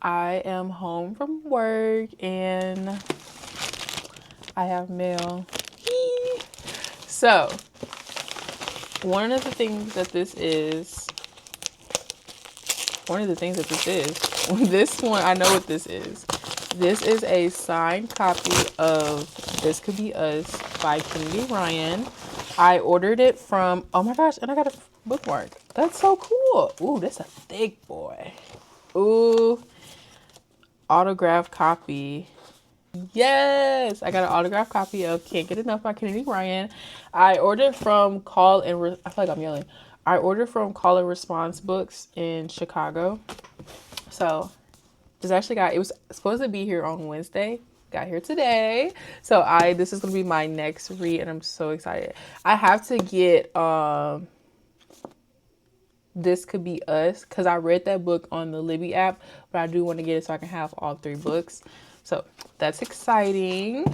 I am home from work and I have mail. So, one of the things that this is, this one, I know what this is. This is a signed copy of This Could Be Us by Kennedy Ryan. I ordered it from, oh my gosh, and I got a bookmark. That's so cool. Ooh, that's a thick boy. Ooh, autograph copy. Yes, I got an autograph copy of Can't Get Enough by Kennedy Ryan. I ordered from I feel like I'm yelling. I ordered from Call and Response Books in Chicago. So it was supposed to be here on Wednesday. Got here today. So this is gonna be my next read and I'm so excited. I have to get This Could Be Us because I read that book on the Libby app, but I do want to get it so I can have all 3 books. So that's exciting.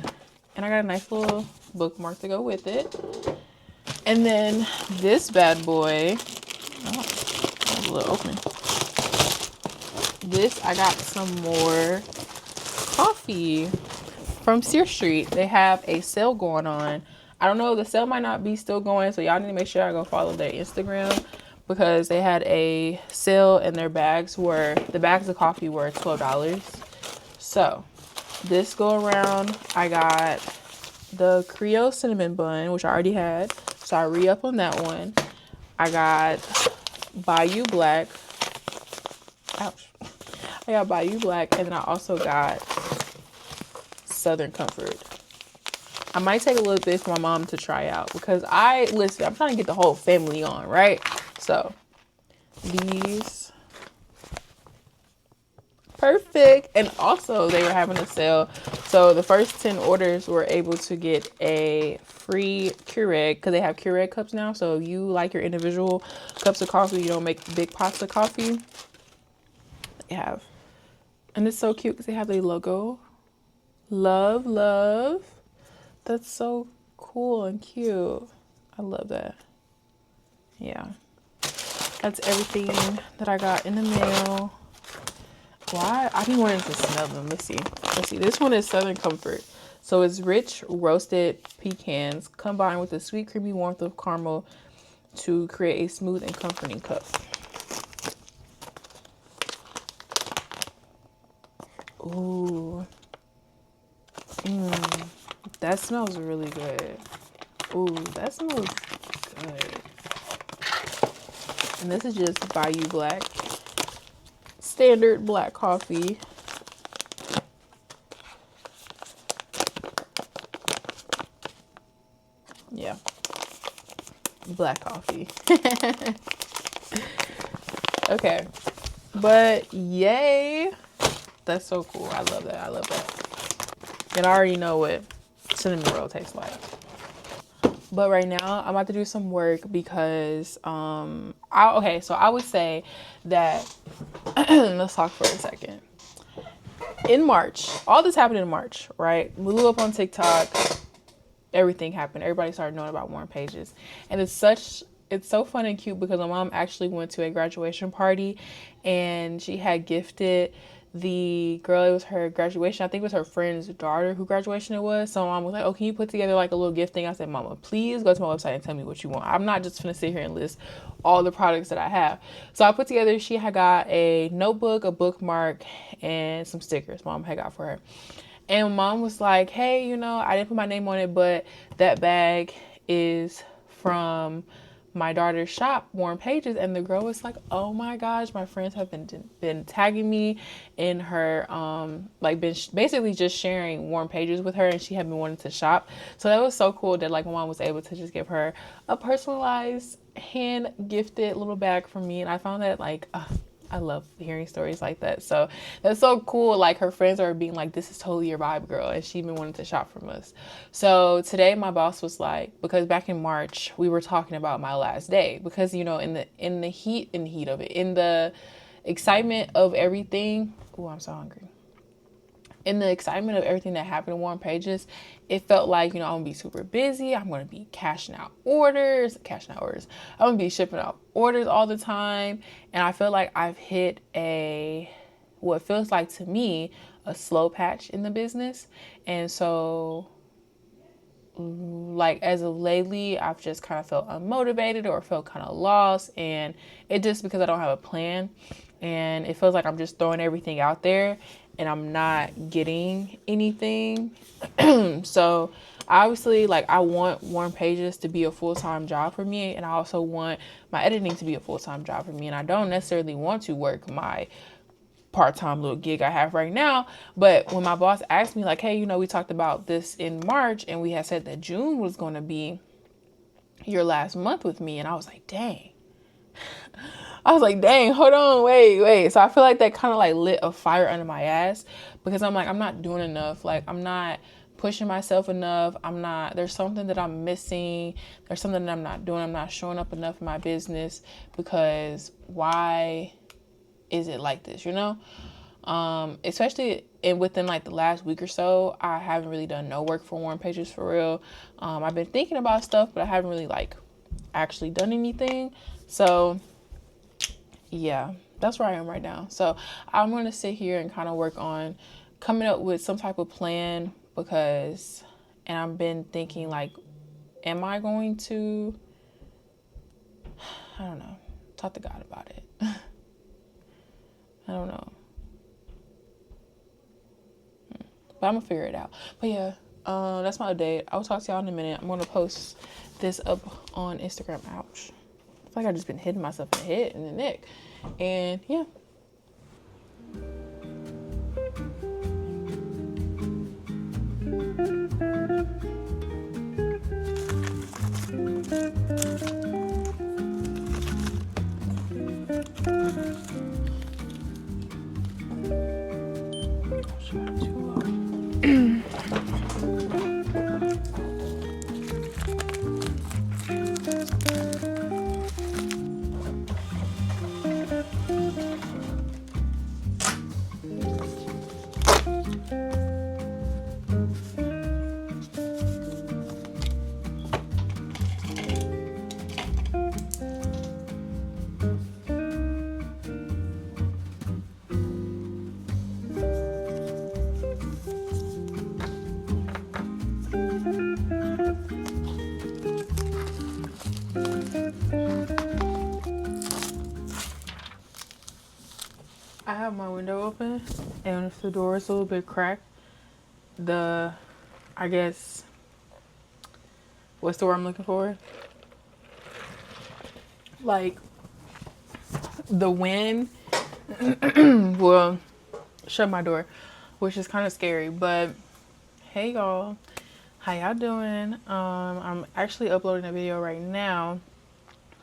And I got a nice little bookmark to go with it. And then this bad boy, that was a little opening. I got some more coffee from Sear Street. They have a sale going on. I don't know, the sale might not be still going, so y'all need to make sure I go follow their Instagram because they had a sale and the bags of coffee were $12. So this go around, I got the Creole cinnamon bun, which I already had, so I re-up on that one. I got Bayou Black. Ouch. I got Bayou Black, and then I also got Southern Comfort. I might take a little bit for my mom to try out because I'm trying to get the whole family on, right? So these, perfect. And also they were having a sale, so the first 10 orders were able to get a free Keurig because they have Keurig cups now. So if you like your individual cups of coffee, you don't make big pots of coffee, they have. And it's so cute because they have a logo. Love. That's so cool and cute. I love that. Yeah. That's everything that I got in the mail. Why? I've been wanting to smell them. Let's see. This one is Southern Comfort. So it's rich roasted pecans combined with the sweet creamy warmth of caramel to create a smooth and comforting cup. Ooh. That smells really good. Ooh, that smells good. And this is just Bayou Black. Standard black coffee. Yeah. Black coffee. Okay. But yay. That's so cool. I love that. And I already know what cinnamon roll tastes like. But right now I'm about to do some work because I would say that let's talk for a second. In March, all this happened in March, right? We blew up on TikTok. Everything happened. Everybody started knowing about Warm Pages. And it's so fun and cute because my mom actually went to a graduation party and she had gifted the girl, it was her graduation. I think it was her friend's daughter who graduation it was. So mom was like, oh, can you put together like a little gift thing? I said, Mama, please go to my website and tell me what you want. I'm not just gonna sit here and list all the products that I have. So I put together, she had got a notebook, a bookmark, and some stickers mom had got for her. And mom was like, hey, I didn't put my name on it, but that bag is from my daughter's shop, Warm Pages. And the girl was like, oh my gosh, my friends have been tagging me in her been basically just sharing Warm Pages with her, and she had been wanting to shop. So that was so cool that like my mom was able to just give her a personalized hand gifted little bag from me. And I found that I love hearing stories like that. So that's so cool. Like her friends are being like, this is totally your vibe, girl. And she been wanting to shop from us. So today my boss was like, because back in March, we were talking about my last day because, in the heat of it, in the excitement of everything. Oh, I'm so hungry. In the excitement of everything that happened in Warm Pages, it felt like, I'm going to be super busy. I'm going to be cashing out orders. I'm going to be shipping out orders all the time. And I feel like I've hit a what feels like to me a slow patch in the business. And so like as of lately, I've just kind of felt unmotivated or felt kind of lost, and it just because I don't have a plan, and it feels like I'm just throwing everything out there and I'm not getting anything. So obviously, like, I want Warm Pages to be a full-time job for me, and I also want my editing to be a full-time job for me, and I don't necessarily want to work my part-time little gig I have right now. But when my boss asked me, like, hey, you know, we talked about this in March and we had said that June was going to be your last month with me, and I was like, dang, hold on, wait. So I feel like that kind of like lit a fire under my ass, because I'm like, I'm not doing enough. Like, I'm not pushing myself enough. There's something that I'm missing. There's something that I'm not doing. I'm not showing up enough in my business, because why is it like this, you know? Especially within like the last week or so, I haven't really done no work for Warm Pages for real. I've been thinking about stuff, but I haven't really like actually done anything. So yeah, that's where I am right now. So I'm going to sit here and kind of work on coming up with some type of plan, and I've been thinking, like, am I going to, I don't know, talk to God about it. I don't know. But I'm going to figure it out. But yeah, that's my update. I'll talk to y'all in a minute. I'm going to post this up on Instagram. Ouch. I feel like I've just been hitting myself in the head and the neck. And yeah. I have my window open, and if the door is a little bit cracked, I guess, what's the word I'm looking for? Like, the wind will shut my door, which is kind of scary. But hey y'all, how y'all doing? I'm actually uploading a video right now.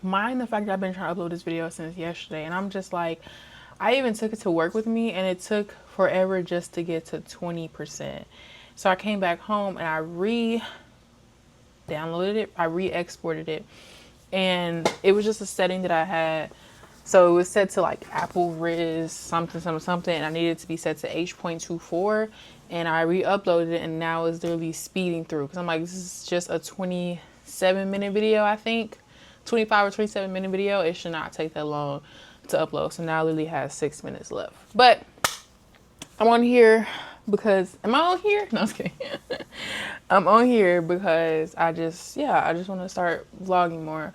Mind the fact that I've been trying to upload this video since yesterday, and I'm just like, I even took it to work with me, and it took forever just to get to 20%. So I came back home and I downloaded it, I re-exported it, and it was just a setting that I had. So it was set to like Apple Riz something, and I needed it to be set to H.24, and I re-uploaded it, and now it's literally speeding through, because I'm like, this is just a 27-minute video, I think. 25 or 27-minute video. It should not take that long to upload. So now it literally has 6 minutes left. But I'm on here because, am I on here? No, I'm just kidding. I'm on here because I just want to start vlogging more.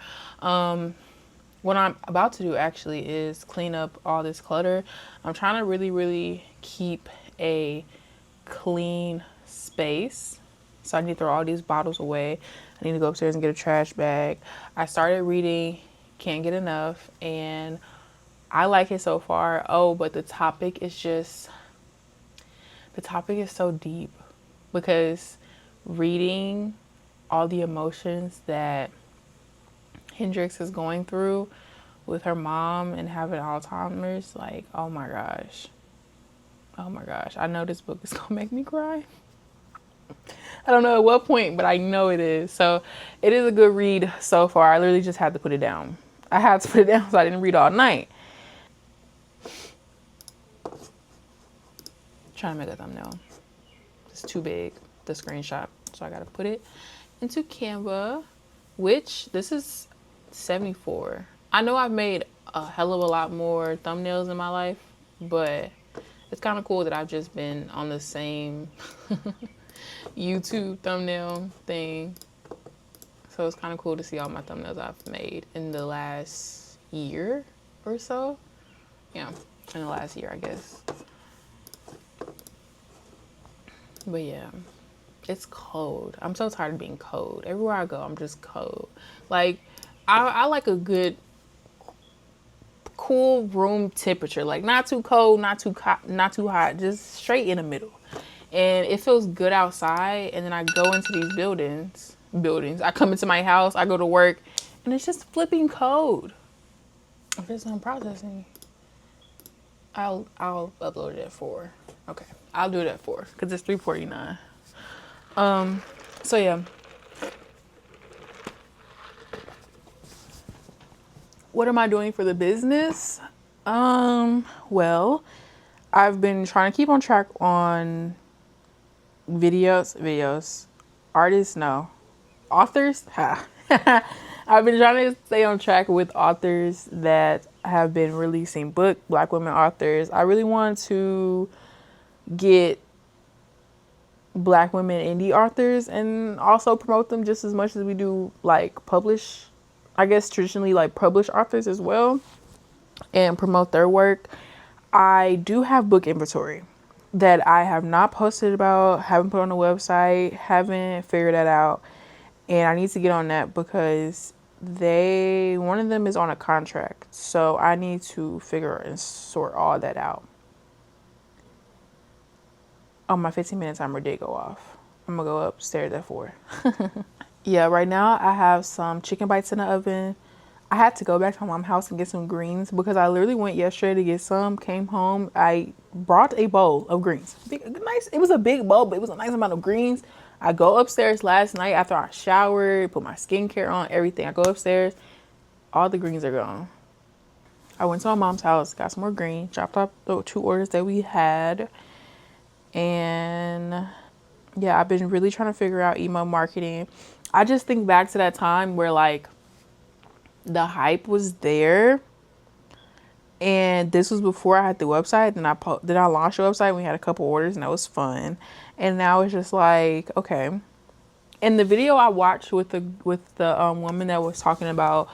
What I'm about to do actually is clean up all this clutter. I'm trying to really, really keep a clean space. So I need to throw all these bottles away. I need to go upstairs and get a trash bag. I started reading Can't Get Enough, and I like it so far. Oh, but the topic is so deep, because reading all the emotions that Hendrix is going through with her mom and having Alzheimer's, like, oh my gosh. I know this book is gonna make me cry. I don't know at what point, but I know it is. So it is a good read so far. I literally just had to put it down. I had to put it down so I didn't read all night. Trying to make a thumbnail. It's too big, the screenshot. So I gotta put it into Canva, which this is 74. I know I've made a hell of a lot more thumbnails in my life, but It's kind of cool that I've just been on the same YouTube thumbnail thing. So it's kind of cool to see all my thumbnails I've made in the last year or so. Yeah, in the last year, I guess. But yeah, it's cold. I'm so tired of being cold. Everywhere I go, I'm just cold. Like, I like a good cool room temperature, like not too cold, not too hot, just straight in the middle. And it feels good outside, and then I go into these buildings. I come into my house, I go to work, and it's just flipping cold. If it's on processing, I'll upload it at 4. Okay, I'll do it at 4 because it's 3:49. So yeah. What am I doing for the business? Well, I've been trying to keep on track on videos, artists, no, authors. Ha. I've been trying to stay on track with authors that have been releasing Black women authors. I really want to get Black women indie authors and also promote them just as much as we do like publish, I guess traditionally like published authors as well, and promote their work. I do have book inventory that I have not posted about, haven't put on the website, haven't figured that out. And I need to get on that because one of them is on a contract. So I need to figure and sort all that out. Oh, my 15-minute timer did go off. I'm gonna go upstairs at 4. Yeah, right now I have some chicken bites in the oven. I had to go back to my mom's house and get some greens because I literally went yesterday to get some, came home. I brought a bowl of greens. Nice. It was a big bowl, but it was a nice amount of greens. I go upstairs last night after I showered, put my skincare on, everything. I go upstairs, all the greens are gone. I went to my mom's house, got some more greens, chopped up the 2 orders that we had. And yeah, I've been really trying to figure out email marketing. I just think back to that time where like the hype was there, and this was before I had the website. Then I launched the website. We had a couple orders, and that was fun. And now it's just like, okay. And the video I watched with the woman that was talking about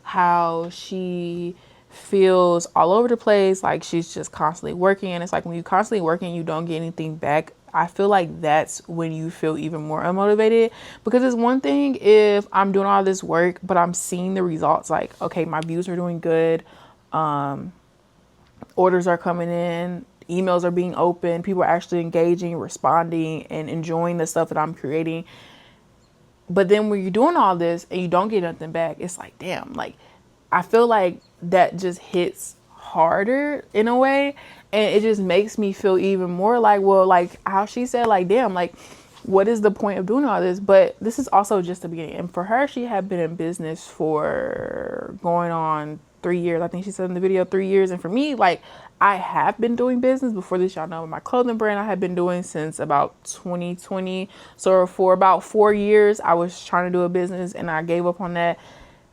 how she feels all over the place, like she's just constantly working, and it's like when you constantly working, you don't get anything back. I feel like that's when you feel even more unmotivated, because it's one thing if I'm doing all this work but I'm seeing the results, like okay, my views are doing good, orders are coming in, emails are being opened, people are actually engaging, responding, and enjoying the stuff that I'm creating. But then when you're doing all this and you don't get nothing back, it's like, damn, like I feel like that just hits harder in a way, and it just makes me feel even more like, well, like how she said, like, damn, like what is the point of doing all this? But this is also just the beginning. And for her, she had been in business for going on 3 years. I think she said in the video 3 years. And for me, like I have been doing business before this, y'all know, my clothing brand I had been doing since about 2020. So for about 4 years, I was trying to do a business and I gave up on that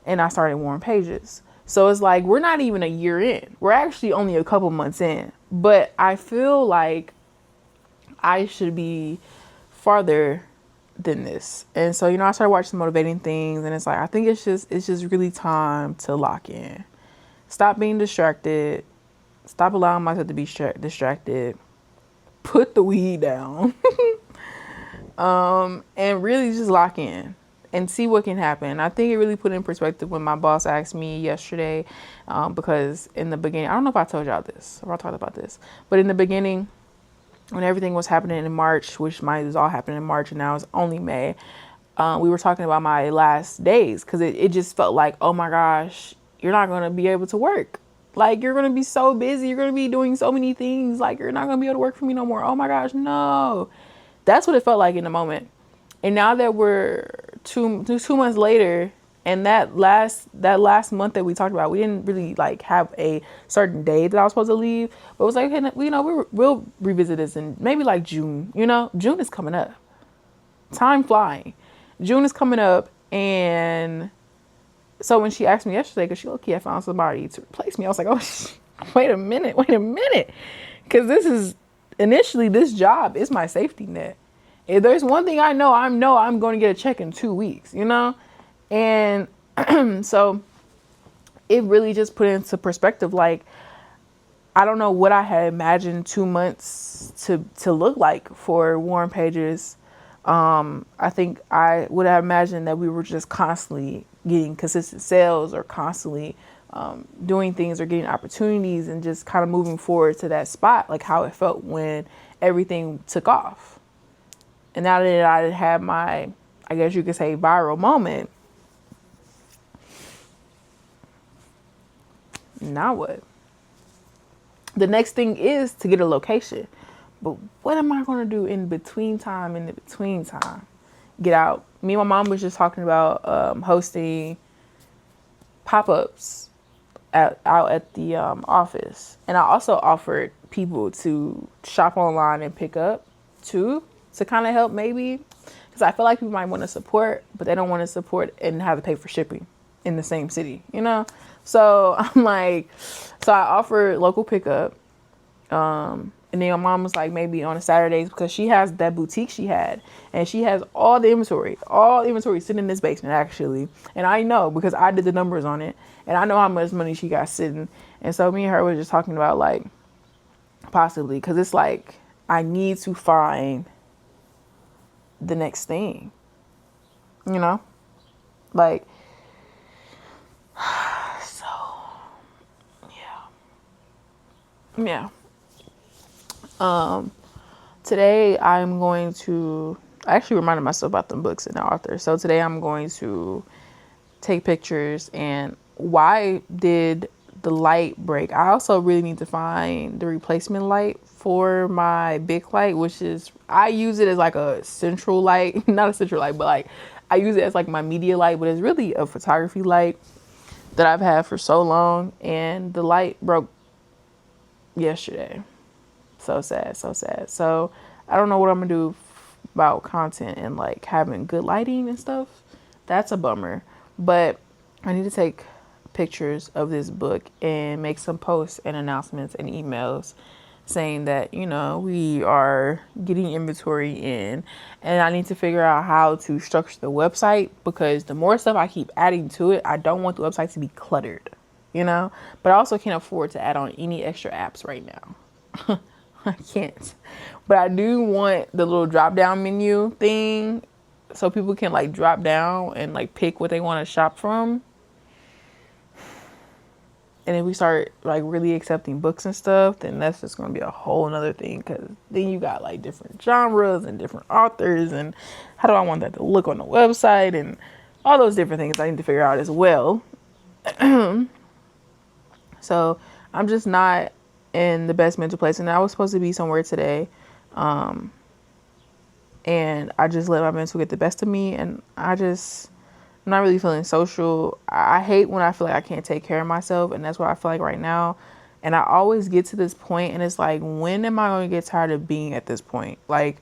and I started Warm Pages. So it's like, we're not even a year in. We're actually only a couple months in. But I feel like I should be farther than this. And so, you know, I started watching motivating things, and it's like, I think it's just really time to lock in. Stop being distracted. Stop allowing myself to be distracted. Put the weed down. And really just lock in and see what can happen. I think it really put in perspective when my boss asked me yesterday, because in the beginning, I don't know if I told y'all this or I talked about this, but in the beginning, when everything was happening in March, which might was all happening in March and now it's only May, we were talking about my last days, because it just felt like, oh my gosh, you're not going to be able to work. Like, you're going to be so busy. You're going to be doing so many things. Like, you're not going to be able to work for me no more. Oh my gosh, no. That's what it felt like in the moment. And now that we're two months later, and that last month that we talked about, we didn't really like have a certain day that I was supposed to leave, but it was like, hey, you know, we'll revisit this in maybe like June. You know, June is coming up. Time flying. June is coming up, and so when she asked me yesterday, because she low-key had found somebody to replace me, I was like, oh, wait a minute, Because this job is my safety net. If there's one thing I know I'm going to get a check in 2 weeks, you know? And so it really just put into perspective, like, I don't know what I had imagined 2 months to look like for Warm Pages. I think I would have imagined that we were just constantly getting consistent sales or constantly doing things or getting opportunities and just kind of moving forward to that spot, like how it felt when everything took off. And now that I had my, I guess you could say, viral moment, now what? The next thing is to get a location. But what am I going to do in between time? Get out. Me and my mom was just talking about hosting pop-ups out at the office. And I also offered people to shop online and pick up too, to kind of help maybe. Because I feel like people might want to support, but they don't want to support and have to pay for shipping in the same city, you know? So I'm like, so I offered local pickup. And then my mom was like, maybe on Saturdays, because she has that boutique she had, and she has all the inventory sitting in this basement actually. And I know because I did the numbers on it, and I know how much money she got sitting. And so me and her were just talking about like possibly, because it's like I need to find the next thing, you know, like, so yeah. Today I'm going to, I actually reminded myself about them books and the author. So today I'm going to take pictures. And why did the light break? I also really need to find the replacement light for my big light, which is, I use it as like a central light, not a central light, but like I use it as like my media light, but it's really a photography light that I've had for so long. And the light broke yesterday. So sad. So I don't know what I'm gonna do about content and like having good lighting and stuff. That's a bummer. But I need to take pictures of this book and make some posts and announcements and emails saying that, you know, we are getting inventory in, and I need to figure out how to structure the website, because the more stuff I keep adding to it, I don't want the website to be cluttered, you know, but I also can't afford to add on any extra apps right now. I can't, but I do want the little drop down menu thing so people can like drop down and like pick what they want to shop from. And if we start like really accepting books and stuff, then that's just going to be a whole nother thing, because then you got like different genres and different authors, and how do I want that to look on the website, and all those different things I need to figure out as well. So I'm just not in the best mental place, and I was supposed to be somewhere today, and I just let my mental get the best of me, and I'm not really feeling social. I hate when I feel like I can't take care of myself, and that's what I feel like right now. And I always get to this point, and it's like, when am I going to get tired of being at this point? Like,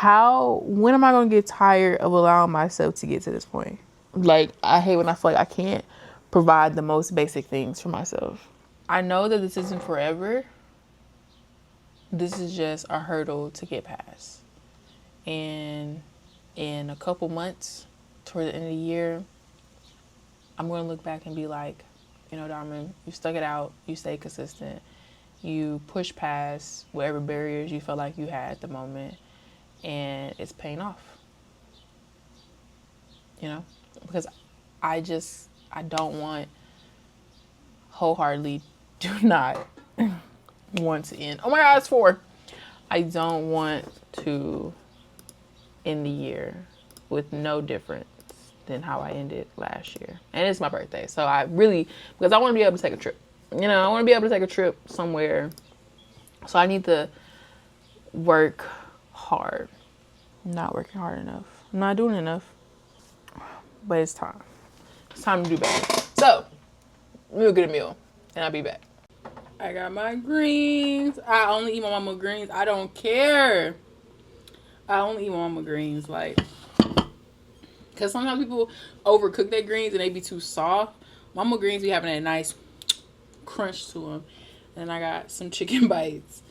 when am I going to get tired of allowing myself to get to this point? Like, I hate when I feel like I can't provide the most basic things for myself. I know that this isn't forever. This is just a hurdle to get past. And in a couple months, toward the end of the year, I'm going to look back and be like, you know, Diamond, you stuck it out. You stayed consistent. You pushed past whatever barriers you felt like you had at the moment. And it's paying off. You know? Because I don't want, wholeheartedly do not want to end. Oh my God, it's 4. I don't want to end the year with no difference than how I ended last year. And it's my birthday. So because I want to be able to take a trip. You know, I want to be able to take a trip somewhere. So I need to work hard. I'm not working hard enough. I'm not doing enough. But it's time. It's time to do better. So, we'll get a meal. And I'll be back. I got my greens. I only eat my mama greens. I don't care. I only eat my mama greens. Like, because sometimes people overcook their greens and they be too soft. Mama greens be having a nice crunch to them. And I got some chicken bites.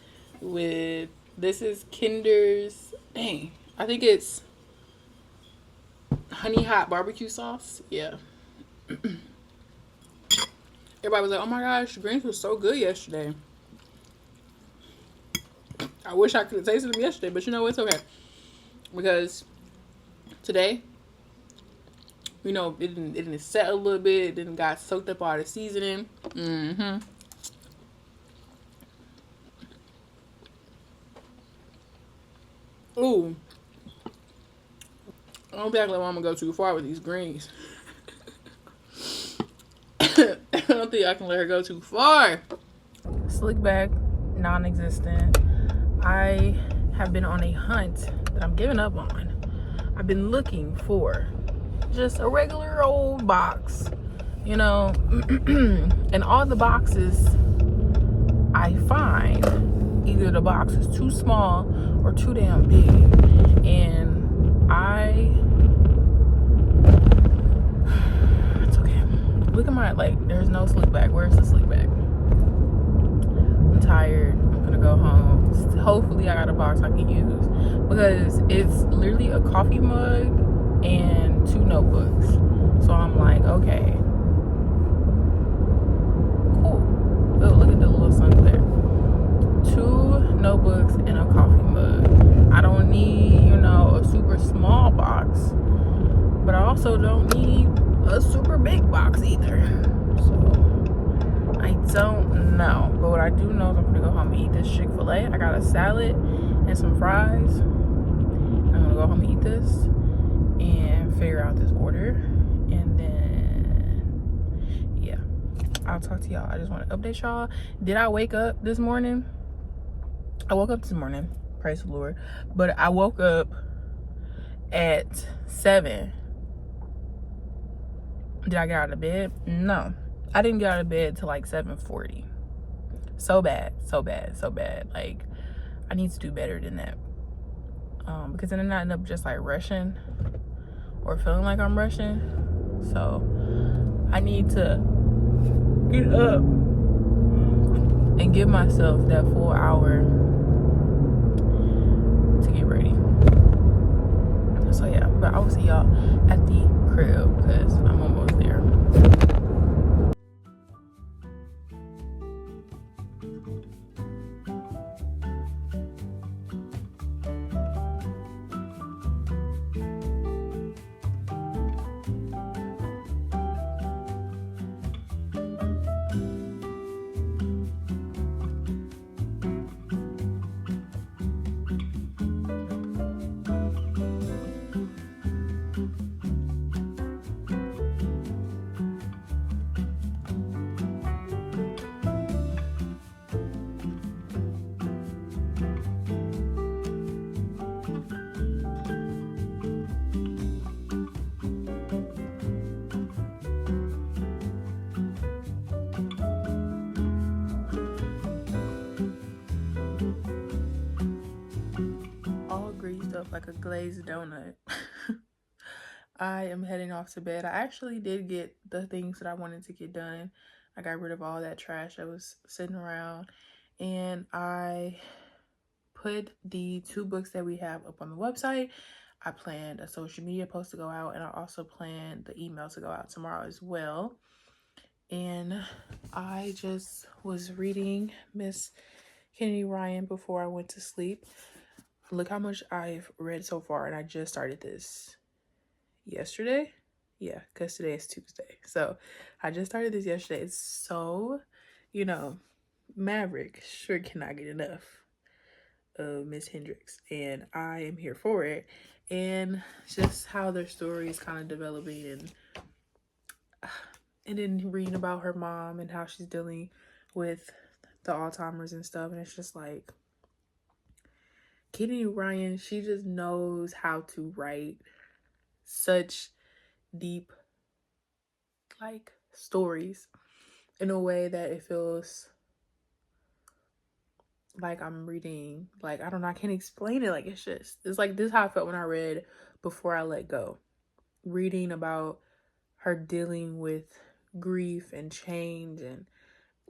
with, this is Kinder's, dang, I think it's honey hot barbecue sauce. Yeah. Everybody was like, oh my gosh, greens were so good yesterday. I wish I could have tasted them yesterday, but you know, it's okay. Because today, you know, it didn't set a little bit, it didn't got soaked up all the seasoning. Mm-hmm. Ooh. I don't think I let mama go too far with these greens. I don't think I can let her go too far. Slick back, non-existent. I have been on a hunt that I'm giving up on. I've been looking for just a regular old box, you know, and all the boxes I find, either the box is too small or too damn big. And it's okay. Look at my, like, there's no slick back. Where's the slick back? I'm tired. I'm gonna go home. Hopefully I got a box I can use, because it's literally a coffee mug and 2 notebooks. So I'm like, okay, cool. Oh, look at the little sun there. 2 notebooks and a coffee mug. I don't need, you know, a super small box, but I also don't need a super big box either. So I don't know, but what I do know is I'm gonna go home and eat this Chick-fil-A. I got a salad and some fries. I'm gonna go home and eat this and figure out this order, and then yeah, I'll talk to y'all. I just want to update y'all. Did I wake up this morning? I woke up this morning, praise the Lord, but I woke up at 7. Did I get out of bed? No, I didn't get out of bed till like 7:40. So bad. Like, I need to do better than that, because then I end up just like rushing or feeling like I'm rushing. So I need to get up and give myself that full hour to get ready. So yeah, but I will see y'all at the crib because I'm almost there. All greased up like a glazed donut. I am heading off to bed. I actually did get the things that I wanted to get done. I got rid of all that trash that was sitting around, and I put the 2 books that we have up on the website. I planned a social media post to go out, and I also planned the email to go out tomorrow as well. And I just was reading Miss Kennedy Ryan before I went to sleep. Look how much I've read so far, and I just started this yesterday. Yeah, because today is Tuesday. So I just started this yesterday. It's so, you know, Maverick sure cannot get enough of Miss Hendricks, and I am here for it. And just how their story is kind of developing, and then reading about her mom and how she's dealing with the Alzheimer's and stuff. And it's just like, Kennedy Ryan, she just knows how to write such deep, like, stories in a way that it feels like I'm reading, like, I don't know, I can't explain it. Like, it's like, this is how I felt when I read Before I Let Go. Reading about her dealing with grief and change, and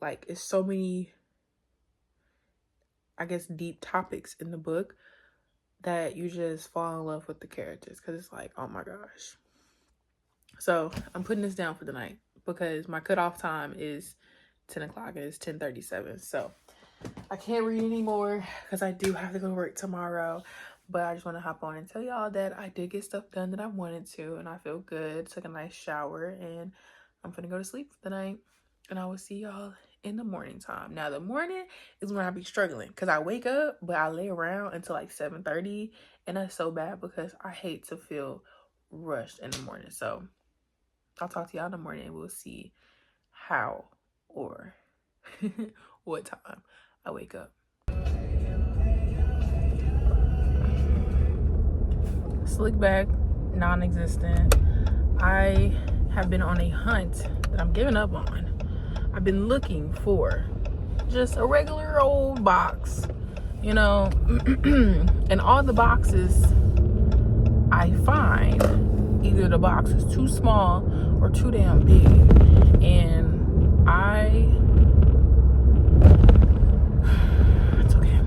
like, it's so many I guess, deep topics in the book that you just fall in love with the characters, because it's like, oh my gosh. So I'm putting this down for the night because my cutoff time is 10 o'clock and it's 10:37. So I can't read anymore because I do have to go to work tomorrow. But I just want to hop on and tell y'all that I did get stuff done that I wanted to, and I feel good. Took a nice shower, and I'm gonna go to sleep for the night. And I will see y'all in the morning time. Now, the morning is when I be struggling because I wake up, but I lay around until like 7:30, and that's so bad because I hate to feel rushed in the morning. So I'll talk to y'all in the morning, and we'll see how or what time I wake up. Slick back, non-existent. I have been on a hunt that I'm giving up on. I've been looking for just a regular old box, you know, and all the boxes I find, either the box is too small or too damn big, and it's okay.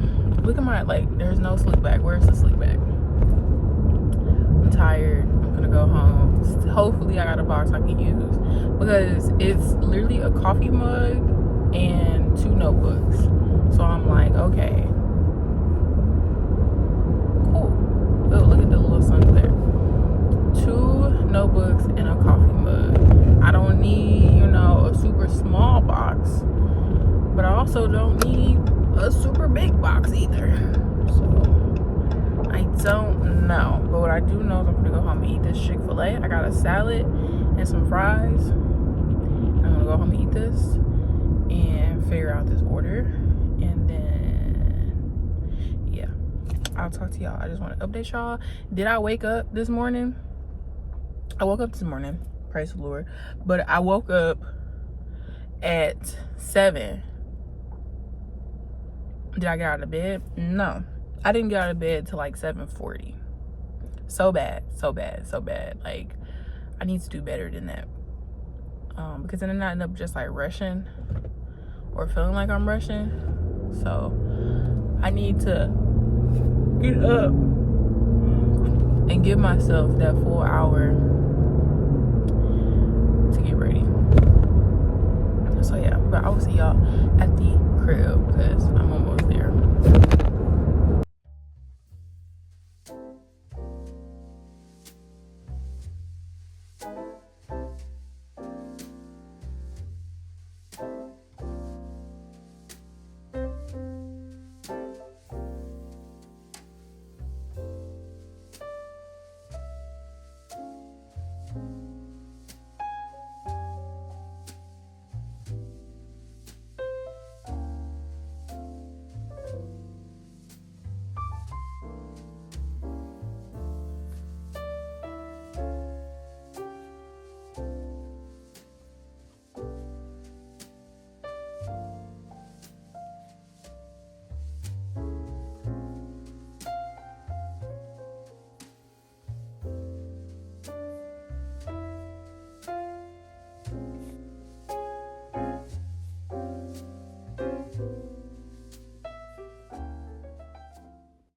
Look at my, like, there's no slick back. Where's the slick back? I'm tired. I'm gonna go home. Hopefully I got a box I can use, because it's literally a coffee mug and 2 notebooks. So I'm like, okay, cool. Oh, look at the little sun there. 2 notebooks and a coffee mug. I don't need, you know, a super small box, but I also don't need a super big box either. So I don't know, but what I do know is I'm gonna go home and eat this Chick-fil-A. I got a salad and some fries. I'm gonna go home and eat this and figure out this order, and then yeah, I'll talk to y'all. I just want to update y'all. Did I wake up this morning? I woke up this morning, praise the Lord, but I woke up at 7. Did I get out of bed? No, I didn't get out of bed till like 7:40. So bad. Like, I need to do better than that, because then I end up just like rushing or feeling like I'm rushing. So I need to get up and give myself that full hour to get ready. So yeah, but I will see y'all at the crib because I'm almost there.